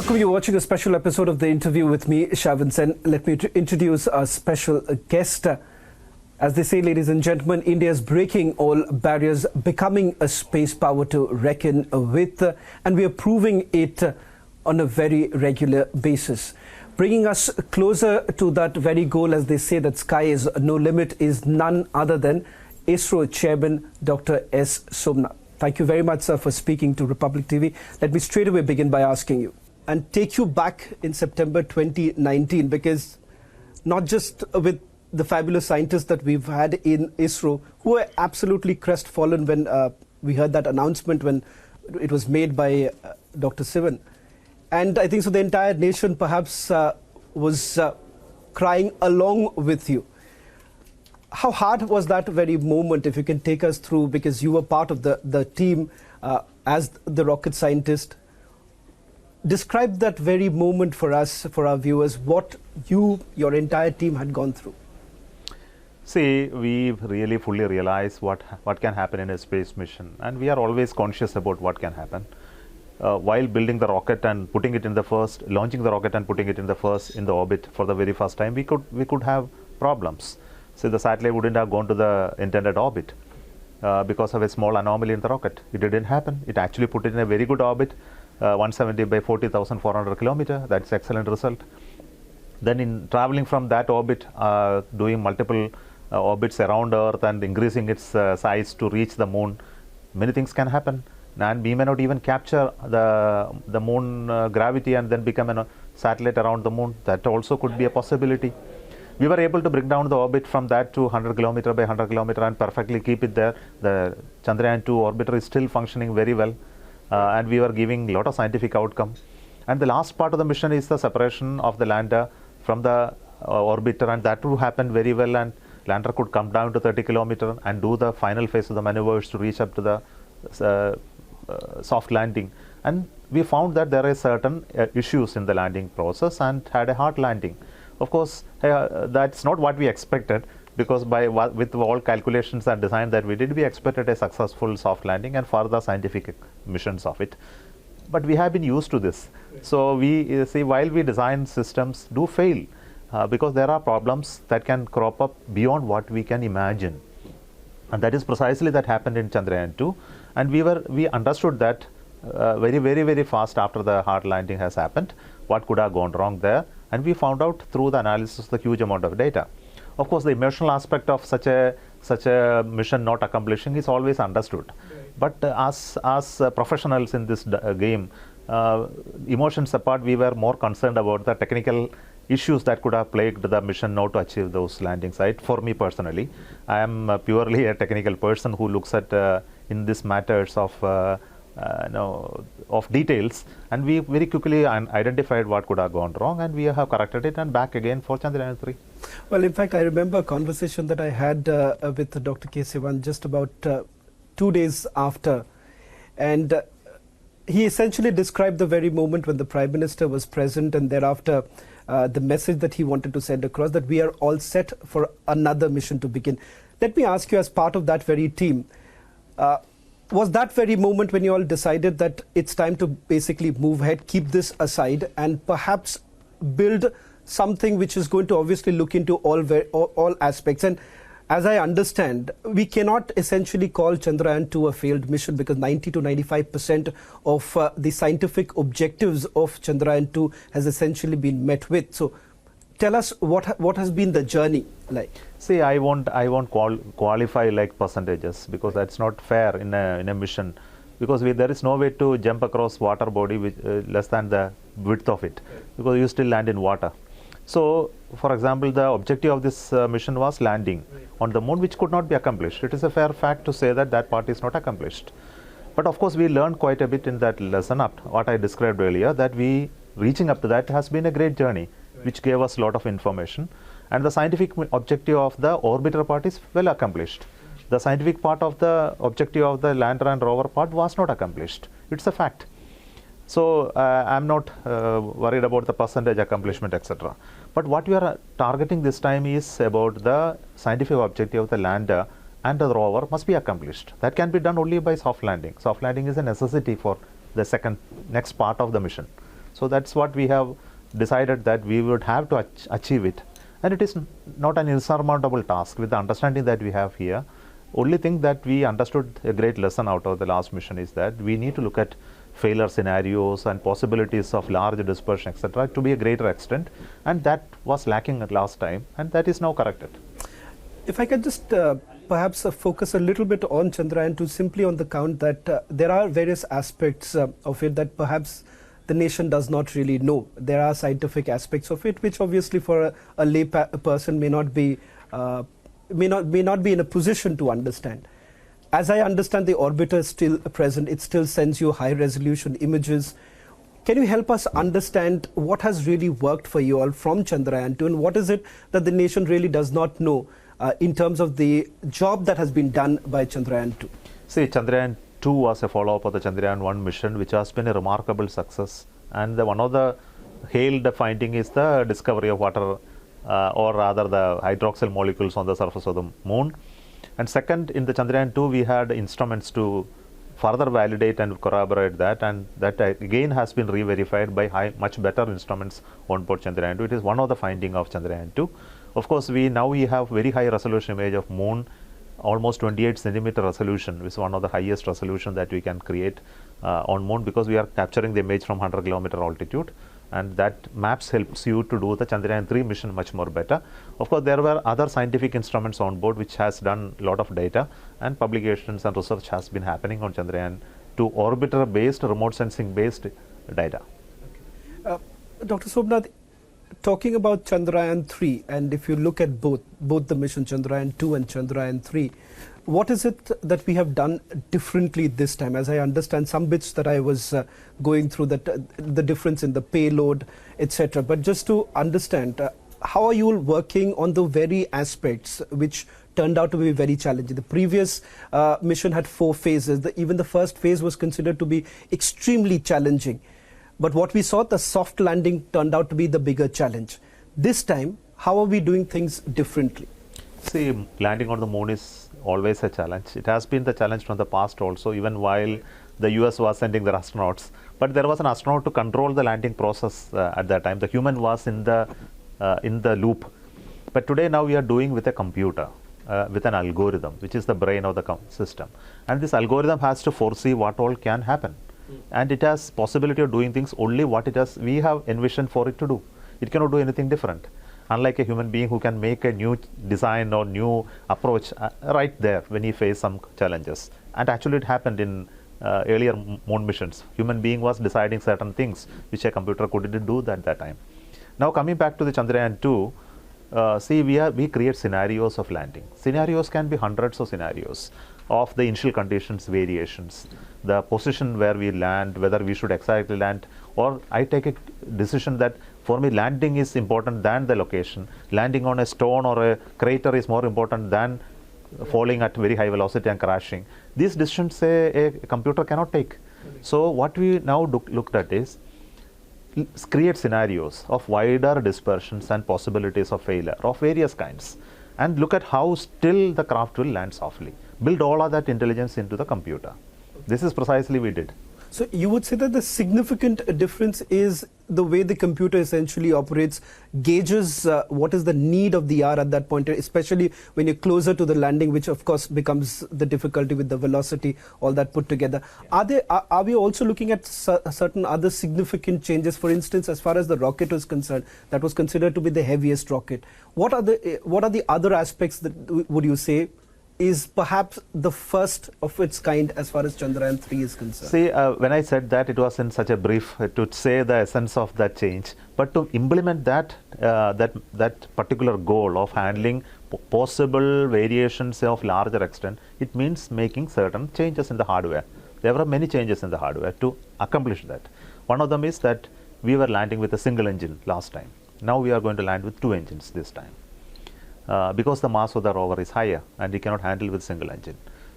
welcome. You're watching a special episode of The Interview with me, Shawan Sen. Let me introduce our special guest. As they say, ladies and gentlemen, India is breaking all barriers, becoming a space power to reckon with, and we are proving it on a very regular basis. Bringing us closer to that very goal, as they say, that sky is no limit, is none other than ISRO Chairman Dr. S Somanath. Thank you very much, sir, for speaking to Republic TV. Let me straight away begin by asking you and take you back in September 2019, because not just with the fabulous scientists that we've had in ISRO, who were absolutely crestfallen when we heard that announcement when it was made by Dr. Sivan. And I think so the entire nation perhaps was crying along with you. How hard was that very moment, if you can take us through, because you were part of the team as the rocket scientist. Describe that very moment for us, for our viewers, what your entire team had gone through. See, we really fully realize what can happen in a space mission, and we are always conscious about what can happen. While building the rocket and putting it in the launching the rocket and putting it in the orbit for the very first time, we could have problems. So the satellite wouldn't have gone to the intended orbit because of a small anomaly in the rocket. It didn't happen. It actually put it in a very good orbit, 170 by 40,400 kilometers. That's excellent result. Then in traveling from that orbit, doing multiple orbits around Earth and increasing its size to reach the moon, many things can happen. And we may not even capture the moon gravity and then become a satellite around the moon. That also could be a possibility. We were able to bring down the orbit from that to 100 kilometer by 100 kilometer and perfectly keep it there. The Chandrayaan 2 orbiter is still functioning very well, and we were giving a lot of scientific outcome. And the last part of the mission is the separation of the lander from the orbiter, and that too happened very well, and lander could come down to 30 kilometer and do the final phase of the maneuvers to reach up to the soft landing. And we found that there are certain issues in the landing process and had a hard landing. Of course, that's not what we expected, because with all calculations and design that we did, we expected a successful soft landing and further scientific missions of it. But we have been used to this. So we see, while we design systems do fail, because there are problems that can crop up beyond what we can imagine. And that is precisely that happened in Chandrayaan 2. And we understood that very, very, very fast after the hard landing has happened, what could have gone wrong there. And we found out through the analysis the huge amount of data. Of course, the emotional aspect of such a mission not accomplishing is always understood. Right. But as professionals in this game, emotions apart, we were more concerned about the technical issues that could have plagued the mission not to achieve those landing sites. For me personally, I am purely a technical person who looks at in these matters of details, and we very quickly identified what could have gone wrong, and we have corrected it and back again for Chandrayaan 3. Well, in fact, I remember a conversation that I had with Dr. K. Sivan just about 2 days after, and he essentially described the very moment when the Prime Minister was present, and thereafter the message that he wanted to send across, that we are all set for another mission to begin. Let me ask you, as part of that very team, was that very moment when you all decided that it's time to basically move ahead, keep this aside, and perhaps build something which is going to obviously look into all aspects? And as I understand, we cannot essentially call Chandrayaan 2 a failed mission, because 90 to 95% of the scientific objectives of Chandrayaan 2 has essentially been met with. So tell us what has been the journey like. See, I won't qualify like percentages, because that's not fair in a mission, because there is no way to jump across water body which less than the width of it, because you still land in water. So, for example, the objective of this mission was landing on the moon, which could not be accomplished. It is a fair fact to say that part is not accomplished. But of course, we learned quite a bit in that lesson, what I described earlier, that reaching up to that has been a great journey, which gave us a lot of information. And the scientific objective of the orbiter part is well accomplished. The scientific part of the objective of the lander and rover part was not accomplished. It's a fact. So I'm not worried about the percentage accomplishment, etc. But what we are targeting this time is about the scientific objective of the lander and the rover must be accomplished. That can be done only by soft landing. Soft landing is a necessity for the next part of the mission. So that's what we have decided, that we would have to achieve it. And it is not an insurmountable task with the understanding that we have here. Only thing that we understood, a great lesson out of the last mission, is that we need to look at failure scenarios and possibilities of large dispersion, etc., to be a greater extent, and that was lacking at last time, and that is now corrected. If I could just perhaps focus a little bit on Chandrayaan-2, simply on the count that there are various aspects of it that perhaps the nation does not really know. There are scientific aspects of it, which obviously for a lay person may not be in a position to understand. As I understand, the orbiter is still present. It still sends you high resolution images. Can you help us understand what has really worked for you all from Chandrayaan-2, and what is it that the nation really does not know in terms of the job that has been done by Chandrayaan-2? See, Chandrayaan-2 was a follow-up of the Chandrayaan-1 mission, which has been a remarkable success. And one of the hailed finding is the discovery of water, or rather the hydroxyl molecules on the surface of the moon. And second, in the Chandrayaan-2, we had instruments to further validate and corroborate that, and that again has been re-verified by much better instruments on board Chandrayaan-2. It is one of the findings of Chandrayaan-2. Of course, we have very high resolution image of moon, almost 28 centimeter resolution, which is one of the highest resolution that we can create on moon, because we are capturing the image from 100 kilometer altitude. And that maps helps you to do the Chandrayaan-3 mission much more better. Of course, there were other scientific instruments on board which has done a lot of data, and publications and research has been happening on Chandrayaan-2 orbiter based, remote sensing based data. Okay. Dr. Somanath, talking about Chandrayaan-3, and if you look at both the mission Chandrayaan-2 and Chandrayaan-3, what is it that we have done differently this time? As I understand, some bits that I was going through, that the difference in the payload, etc. But just to understand, how are you working on the very aspects which turned out to be very challenging? The previous mission had 4 phases. Even the first phase was considered to be extremely challenging. But what we saw, the soft landing turned out to be the bigger challenge. This time, how are we doing things differently? See, landing on the moon is always a challenge. It has been the challenge from the past also, even while the US was sending their astronauts. But there was an astronaut to control the landing process at that time. The human was in the loop. But today now we are doing with a computer, with an algorithm, which is the brain of the system. And this algorithm has to foresee what all can happen. And it has possibility of doing things only what we have envisioned for it to do. It cannot do anything different. Unlike a human being who can make a new design or new approach right there when he faced some challenges. And actually it happened in earlier moon missions. Human being was deciding certain things which a computer couldn't do at that time. Now coming back to the Chandrayaan-2, see, we create scenarios of landing. Scenarios can be hundreds of scenarios of the initial conditions variations, the position where we land, whether we should exactly land, or I take a decision that for me landing is important than the location. Landing on a stone or a crater is more important than falling at very high velocity and crashing. These decisions a computer cannot take. So what we now looked at is create scenarios of wider dispersions and possibilities of failure of various kinds, and look at how still the craft will land softly. Build all of that intelligence into the computer. This is precisely we did. So you would say that the significant difference is the way the computer essentially operates, gauges what is the need of the hour at that point, especially when you're closer to the landing, which of course becomes the difficulty with the velocity, all that put together. Are we also looking at certain other significant changes? For instance, as far as the rocket was concerned, that was considered to be the heaviest rocket. What are the other aspects that would you say is perhaps the first of its kind as far as Chandrayaan-3 is concerned? See, when I said that, it was in such a brief to say the essence of that change. But to implement that particular goal of handling possible variations of larger extent, it means making certain changes in the hardware. There were many changes in the hardware to accomplish that. One of them is that we were landing with a single engine last time. Now we are going to land with 2 engines this time. Because the mass of the rover is higher and we cannot handle with single engine.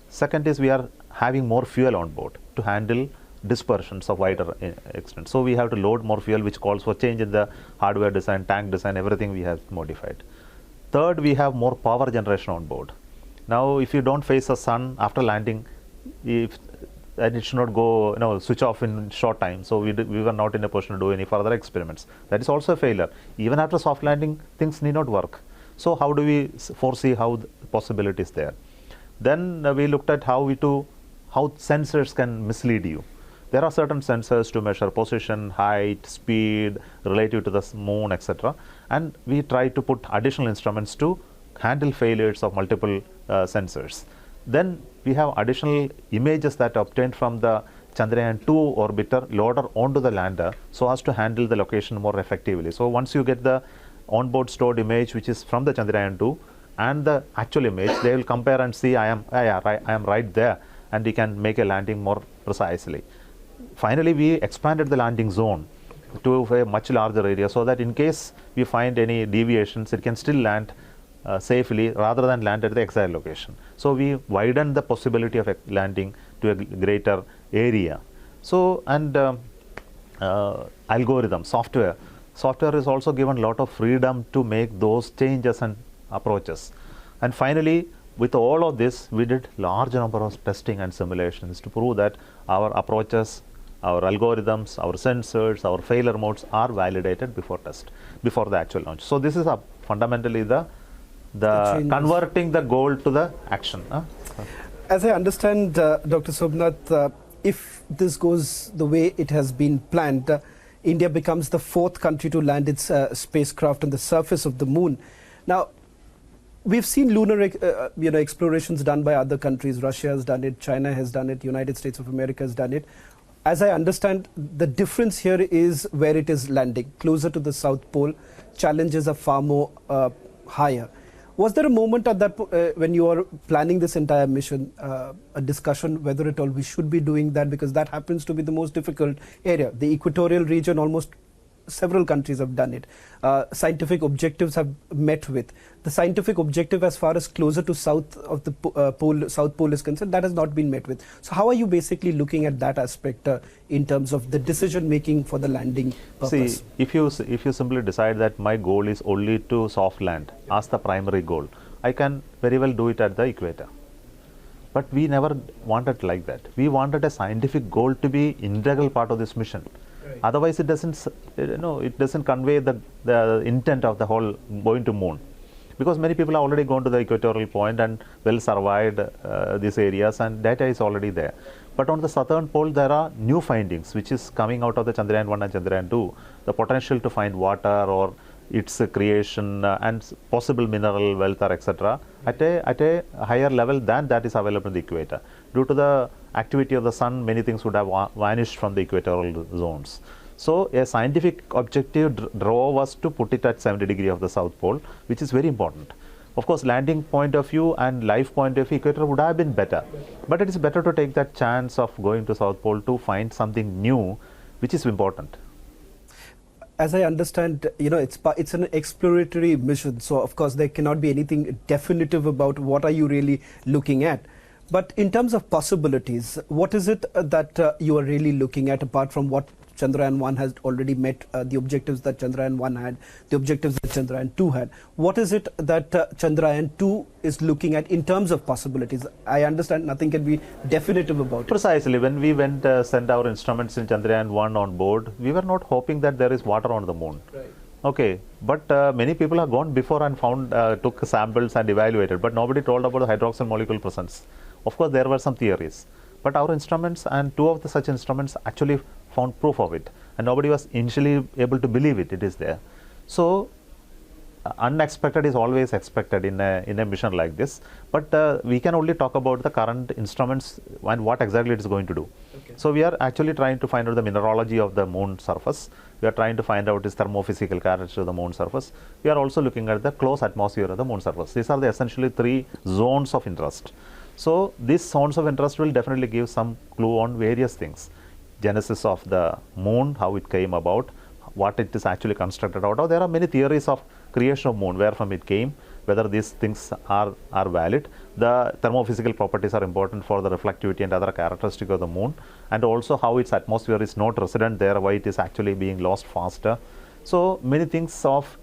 Second is we are having more fuel on board to handle dispersions of wider extent. So we have to load more fuel, which calls for change in the hardware design, tank design, everything we have modified. Third, we have more power generation on board. Now if you don't face the sun after landing, if and it should not go, switch off in short time. So we were not in a position to do any further experiments. That is also a failure. Even after soft landing, things need not work. So how do we foresee how the possibilities there? Then we looked at how sensors can mislead you. There are certain sensors to measure position, height, speed, relative to the moon, etc. And we try to put additional instruments to handle failures of multiple sensors. Then we have additional images that are obtained from the Chandrayaan 2 orbiter loaded onto the lander so as to handle the location more effectively. So once you get the onboard stored image, which is from the Chandrayaan 2, and the actual image, they will compare and see I am right there, and we can make a landing more precisely. Finally, we expanded the landing zone to a much larger area so that in case we find any deviations, it can still land safely rather than land at the exact location. So we widened the possibility of landing to a greater area. So, and algorithm, software is also given a lot of freedom to make those changes and approaches. And finally, with all of this, we did large number of testing and simulations to prove that our approaches, our algorithms, our sensors, our failure modes are validated before the actual launch. So this is fundamentally the converting the goal to the action. As I understand, Dr. Somanath, if this goes the way it has been planned, India becomes the 4th country to land its spacecraft on the surface of the moon. Now, we've seen lunar explorations done by other countries. Russia has done it, China has done it, United States of America has done it. As I understand, the difference here is where it is landing, closer to the South Pole. Challenges are far more higher. Was there a moment at that when you were planning this entire mission, a discussion whether at all we should be doing that, because that happens to be the most difficult area? The equatorial region, almost several countries have done it. Scientific objectives have met with. The scientific objective as far as closer to south of the South Pole is concerned, that has not been met with. So how are you basically looking at that aspect in terms of the decision making for the landing purpose? See, if you simply decide that my goal is only to soft land as the primary goal, I can very well do it at the equator. But we never wanted like that. We wanted a scientific goal to be integral part of this mission. Right. Otherwise, it doesn't convey the intent of the whole going to moon, because many people have already gone to the equatorial point and well survived these areas, and data is already there. But on the southern pole, there are new findings which is coming out of the Chandrayaan 1 and Chandrayaan 2. The potential to find water or its creation and possible mineral wealth or etc. at a higher level than that is available in the equator. Due to the activity of the sun, many things would have vanished from the equatorial zones. So a scientific objective drove us to put it at 70 degrees of the South Pole, which is very important. Of course, landing point of view and life point of view, equator would have been better. But it is better to take that chance of going to South Pole to find something new, which is important. As I understand, it's an exploratory mission. So, of course, there cannot be anything definitive about what are you really looking at. But in terms of possibilities, what is it that you are really looking at, apart from what Chandrayaan 1 has already met, the objectives that Chandrayaan 1 had, the objectives that Chandrayaan 2 had? What is it that Chandrayaan 2 is looking at in terms of possibilities? I understand nothing can be definitive about it. Precisely. When we went send our instruments in Chandrayaan 1 on board, we were not hoping that there is water on the moon. Right. Okay, but many people have gone before and took samples and evaluated, but nobody told about the hydroxyl molecule presence. Of course, there were some theories, but our instruments and 2 of the such instruments actually found proof of it, and nobody was initially able to believe it is there. So unexpected is always expected in a mission like this, but we can only talk about the current instruments and what exactly it is going to do. Okay. So we are actually trying to find out the mineralogy of the moon surface. We are trying to find out its thermophysical characteristics of the moon surface. We are also looking at the close atmosphere of the moon surface. These are the essentially 3 zones of interest. So these zones of interest will definitely give some clue on various things. Genesis of the moon, how it came about, what it is actually constructed out of. There are many theories of creation of moon, where from it came, whether these things are valid. The thermophysical properties are important for the reflectivity and other characteristics of the moon, and also how its atmosphere is not resident there, why it is actually being lost faster. So many things of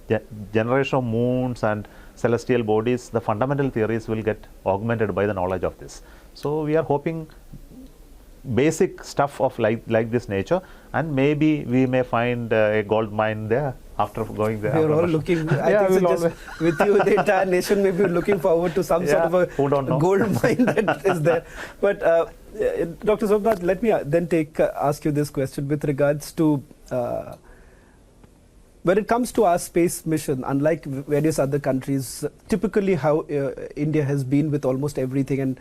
generation of moons and celestial bodies, the fundamental theories will get augmented by the knowledge of this. So we are hoping basic stuff of like this nature, and maybe we may find a gold mine there after going there. We're all looking, I think so just with you, the entire nation may be looking forward to some sort of a gold mine that is there. But Dr. Somanath, let me then ask you this question with regards to when it comes to our space mission, unlike various other countries, typically how India has been with almost everything, and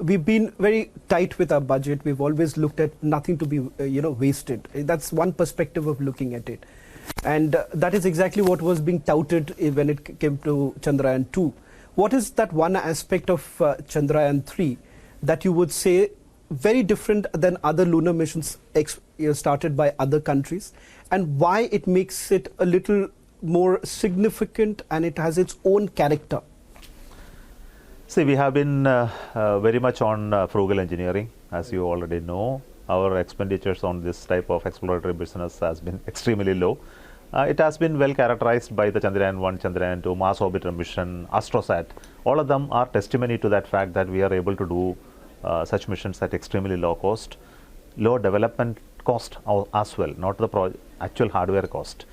we've been very tight with our budget. We've always looked at nothing to be wasted. That's one perspective of looking at it. And that is exactly what was being touted when it came to Chandrayaan 2. What is that one aspect of Chandrayaan 3 that you would say very different than other lunar missions started by other countries, and why it makes it a little more significant and it has its own character? See, we have been very much on frugal engineering, as you already know. Our expenditures on this type of exploratory business has been extremely low. It has been well characterized by the Chandrayaan 1, Chandrayaan 2, Mars Orbiter mission, AstroSat. All of them are testimony to that fact that we are able to do such missions at extremely low cost, low development cost as well, not the actual hardware cost.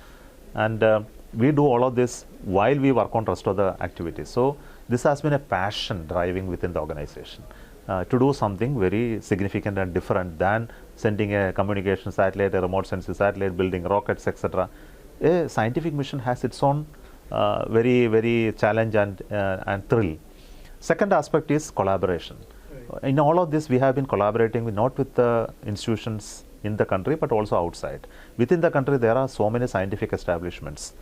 And we do all of this while we work on rest of the activities. So this has been a passion driving within the organization to do something very significant and different than sending a communication satellite, a remote sensing satellite, building rockets, etc. A scientific mission has its own very challenge and thrill. Second aspect is collaboration. Right. In all of this, we have been collaborating not with the institutions in the country, but also outside. Within the country, there are so many scientific establishments,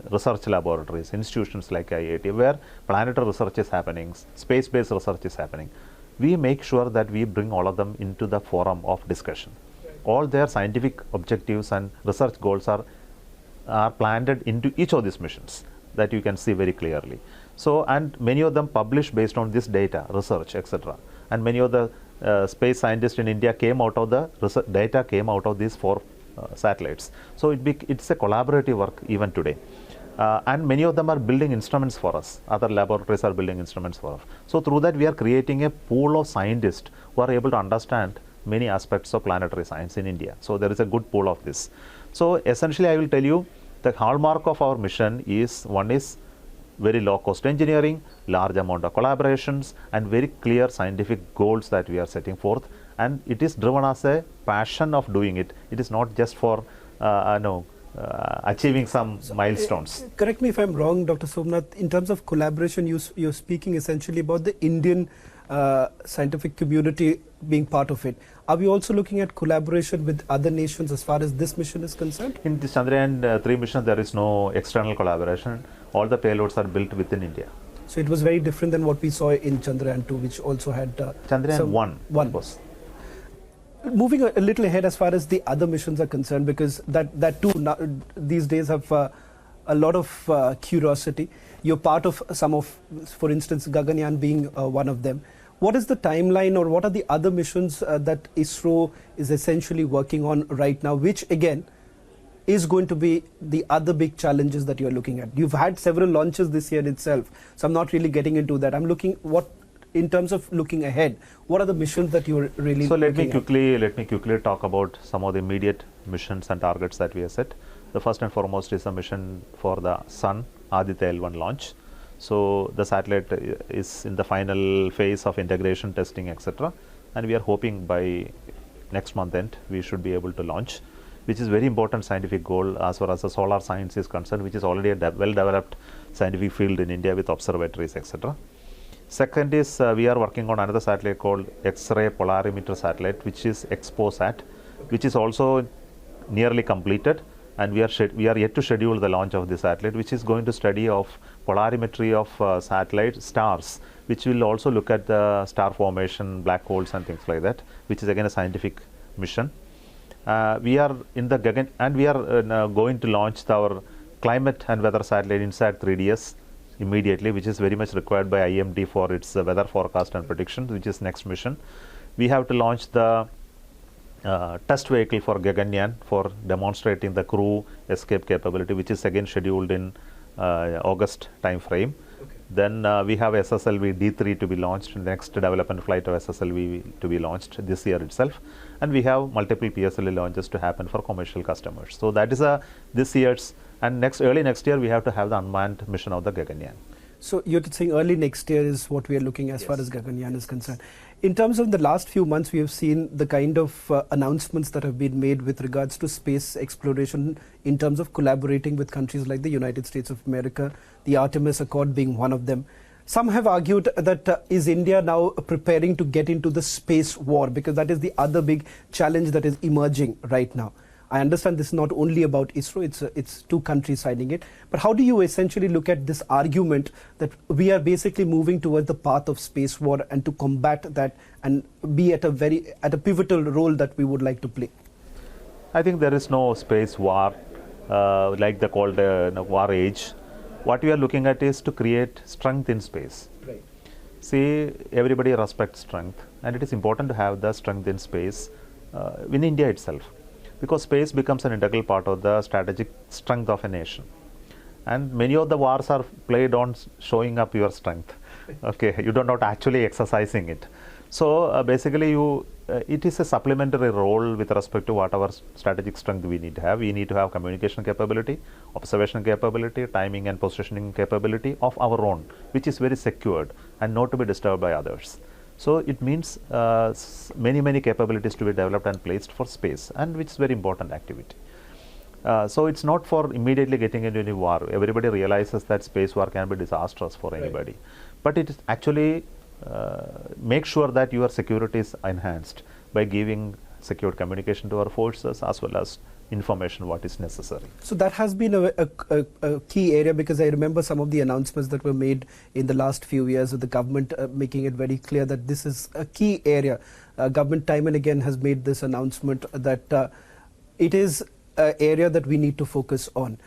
research laboratories, institutions like IIT, where planetary research is happening, space-based research is happening. We make sure that we bring all of them into the forum of discussion. Right. All their scientific objectives and research goals are planted into each of these missions, that you can see very clearly. So, and many of them publish based on this data, research, etc. And many of the space scientists in India came out of the data came out of these 4 satellites. So it's a collaborative work even today. And many of them are building instruments for us. Other laboratories are building instruments for us. So through that, we are creating a pool of scientists who are able to understand many aspects of planetary science in India. So there is a good pool of this. So essentially, I will tell you the hallmark of our mission is, one is very low cost engineering, large amount of collaborations, and very clear scientific goals that we are setting forth. And it is driven as a passion of doing it. It is not just for achieving some milestones. Correct me if I'm wrong, Dr. Somanath. In terms of collaboration, you're speaking essentially about the Indian scientific community being part of it. Are we also looking at collaboration with other nations as far as this mission is concerned? In the Chandrayaan 3 mission, there is no external collaboration. All the payloads are built within India. So it was very different than what we saw in Chandrayaan 2, which also had Chandrayaan 1 was. Moving a little ahead as far as the other missions are concerned, because that too these days have a lot of curiosity. You're part of some of, for instance, Gaganyaan being one of them. What is the timeline, or what are the other missions that ISRO is essentially working on right now, which again is going to be the other big challenges that you're looking at? You've had several launches this year itself, so I'm not really getting into that. I'm looking in terms of looking ahead, what are the missions that you're really looking at? Let me quickly talk about some of the immediate missions and targets that we have set. The first and foremost is a mission for the Sun Aditya L1 launch. So the satellite is in the final phase of integration, testing, etc. And we are hoping by next month end we should be able to launch, which is very important scientific goal as far as the solar science is concerned, which is already a well-developed scientific field in India with observatories, etc. Second is we are working on another satellite called X-ray polarimeter satellite, which is XPOSat, which is also nearly completed, and we are yet to schedule the launch of this satellite, which is going to study of polarimetry of satellite stars, which will also look at the star formation, black holes and things like that, which is again a scientific mission. We are in the and we are going to launch our climate and weather satellite INSAT 3DS immediately, which is very much required by IMD for its weather forecast and prediction, which is next mission. We have to launch the test vehicle for Gaganyaan for demonstrating the crew escape capability, which is again scheduled in August time frame. Okay. Then we have SSLV D3 to be launched, next development flight of SSLV to be launched this year itself. And we have multiple PSLV launches to happen for commercial customers. So that is this year's, and early next year we have to have the unmanned mission of the Gaganyaan. So you're saying early next year is what we are looking as far as Gaganyaan is concerned. In terms of the last few months, we have seen the kind of announcements that have been made with regards to space exploration in terms of collaborating with countries like the United States of America, the Artemis Accord being one of them. Some have argued that is India now preparing to get into the space war, because that is the other big challenge that is emerging right now. I understand this is not only about ISRO, it's two countries signing it. But how do you essentially look at this argument that we are basically moving towards the path of space war and to combat that and be at a pivotal role that we would like to play? I think there is no space war like they called war age. What we are looking at is to create strength in space. Right. See, everybody respects strength, and it is important to have the strength in space in India itself, because space becomes an integral part of the strategic strength of a nation. And many of the wars are played on showing up your strength. Okay, you are not actually exercising it. So basically it is a supplementary role with respect to whatever strategic strength we need to have. We need to have communication capability, observation capability, timing and positioning capability of our own, which is very secured and not to be disturbed by others. So it means many capabilities to be developed and placed for space, and which is very important activity. So it's not for immediately getting into any war. Everybody realizes that space war can be disastrous for anybody. Right. But it is actually make sure that your security is enhanced by giving secured communication to our forces as well as information what is necessary. So that has been a key area, because I remember some of the announcements that were made in the last few years with the government making it very clear that this is a key area. Government time and again has made this announcement that it is an area that we need to focus on.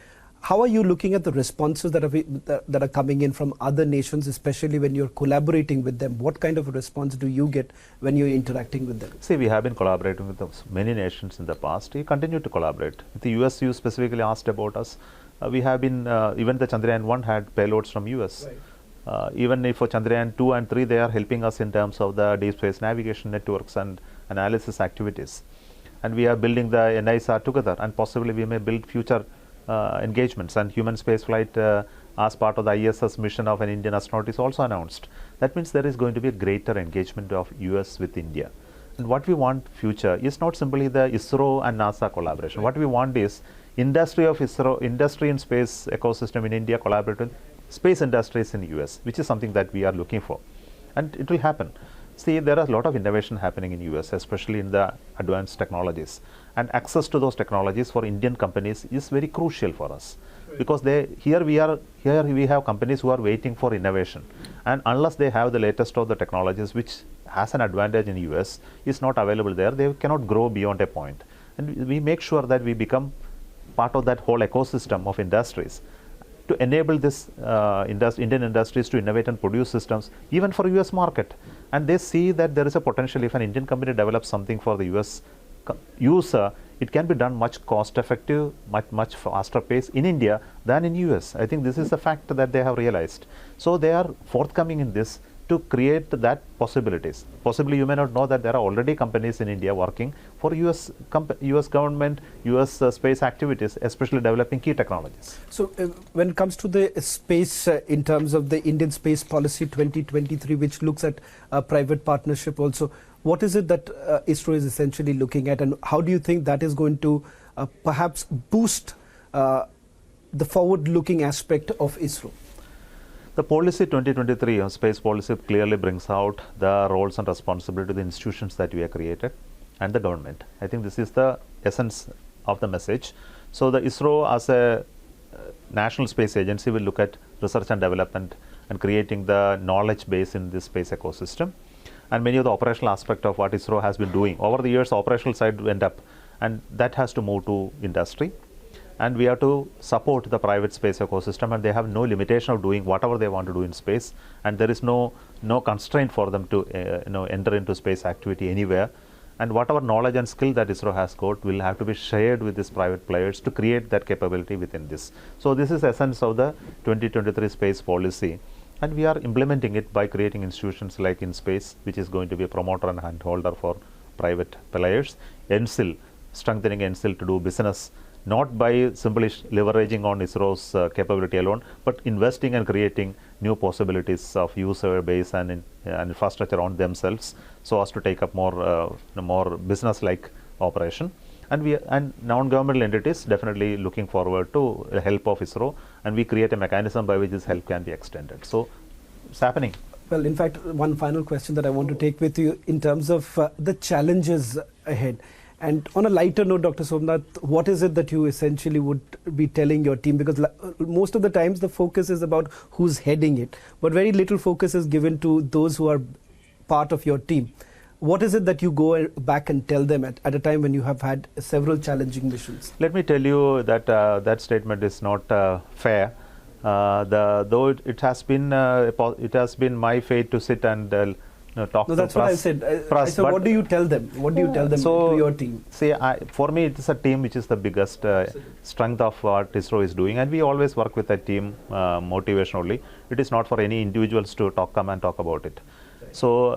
How are you looking at the responses that are coming in from other nations, especially when you're collaborating with them? What kind of a response do you get when you're interacting with them? See, we have been collaborating with many nations in the past. We continue to collaborate. With the US, you specifically asked about us. We have been, even the Chandrayaan 1 had payloads from US. Right. Even for Chandrayaan 2 and 3, they are helping us in terms of the deep space navigation networks and analysis activities. And we are building the NISR together, and possibly we may build future engagements, and human spaceflight as part of the ISS mission of an Indian astronaut is also announced. That means there is going to be a greater engagement of US with India. And what we want future is not simply the ISRO and NASA collaboration. What we want is industry of ISRO, industry in space ecosystem in India collaborate with space industries in US, which is something that we are looking for. And it will happen. See, there are a lot of innovation happening in US, especially in the advanced technologies. And access to those technologies for Indian companies is very crucial for us. Right. Because here we have companies who are waiting for innovation. And unless they have the latest of the technologies, which has an advantage in US, is not available there, they cannot grow beyond a point. And we make sure that we become part of that whole ecosystem of industries to enable this Indian industries to innovate and produce systems even for US market. And they see that there is a potential. If an Indian company develops something for the US user, it can be done much cost effective, much faster pace in India than in US. I think this is the fact that they have realized. So they are forthcoming in this to create that possibilities. Possibly you may not know that there are already companies in India working for US government, US space activities, especially developing key technologies. So when it comes to the space in terms of the Indian Space Policy 2023, which looks at private partnership also, what is it that ISRO is essentially looking at, and how do you think that is going to perhaps boost the forward-looking aspect of ISRO? The policy 2023 space policy clearly brings out the roles and responsibility of the institutions that we have created and the government. I think this is the essence of the message. So the ISRO as a national space agency will look at research and development and creating the knowledge base in this space ecosystem. And many of the operational aspects of what ISRO has been doing over the years, the operational side went up, and that has to move to industry. And we have to support the private space ecosystem, and they have no limitation of doing whatever they want to do in space, and there is no constraint for them to enter into space activity anywhere. And whatever knowledge and skill that ISRO has got will have to be shared with these private players to create that capability within this. So this is the essence of the 2023 space policy. And we are implementing it by creating institutions like InSpace, which is going to be a promoter and handholder for private players. NSIL, strengthening NSIL to do business, not by simply leveraging on ISRO's capability alone, but investing and creating new possibilities of user base and infrastructure on themselves, so as to take up more business-like operation. And non-governmental entities definitely looking forward to the help of ISRO, and we create a mechanism by which this help can be extended. So it's happening. Well, in fact, one final question that I want to take with you in terms of the challenges ahead. And on a lighter note, Dr. Somanath, what is it that you essentially would be telling your team? Because most of the times the focus is about who's heading it, but very little focus is given to those who are part of your team. What is it that you go back and tell them at a time when you have had several challenging missions? Let me tell you that that statement is not fair. Though it has been my fate to sit and talk No, to that's what I said. I said, what do you tell them? What do you tell them to your team? See, for me, it is a team which is the biggest strength of what ISRO is doing, and we always work with a team motivationally. It is not for any individuals to come and talk about it. So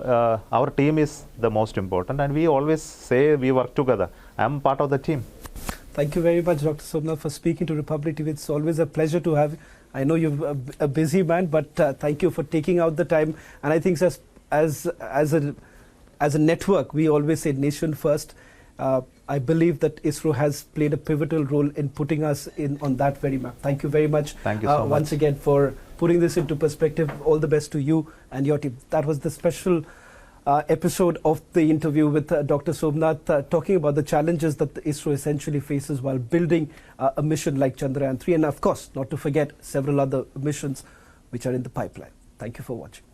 our team is the most important, and we always say we work together. I am part of the team. Thank you very much, Dr. Somanath, for speaking to Republic TV. It's always a pleasure to have you. I know you're a busy man, but thank you for taking out the time. And I think as a network, we always say nation first. I believe that ISRO has played a pivotal role in putting us on that very map. Thank you very much. Thank you so much. Once again for putting this into perspective. All the best to you and your team. That was the special episode of the interview with Dr. Somanath, talking about the challenges that the ISRO essentially faces while building a mission like Chandrayaan 3, and of course, not to forget several other missions which are in the pipeline. Thank you for watching.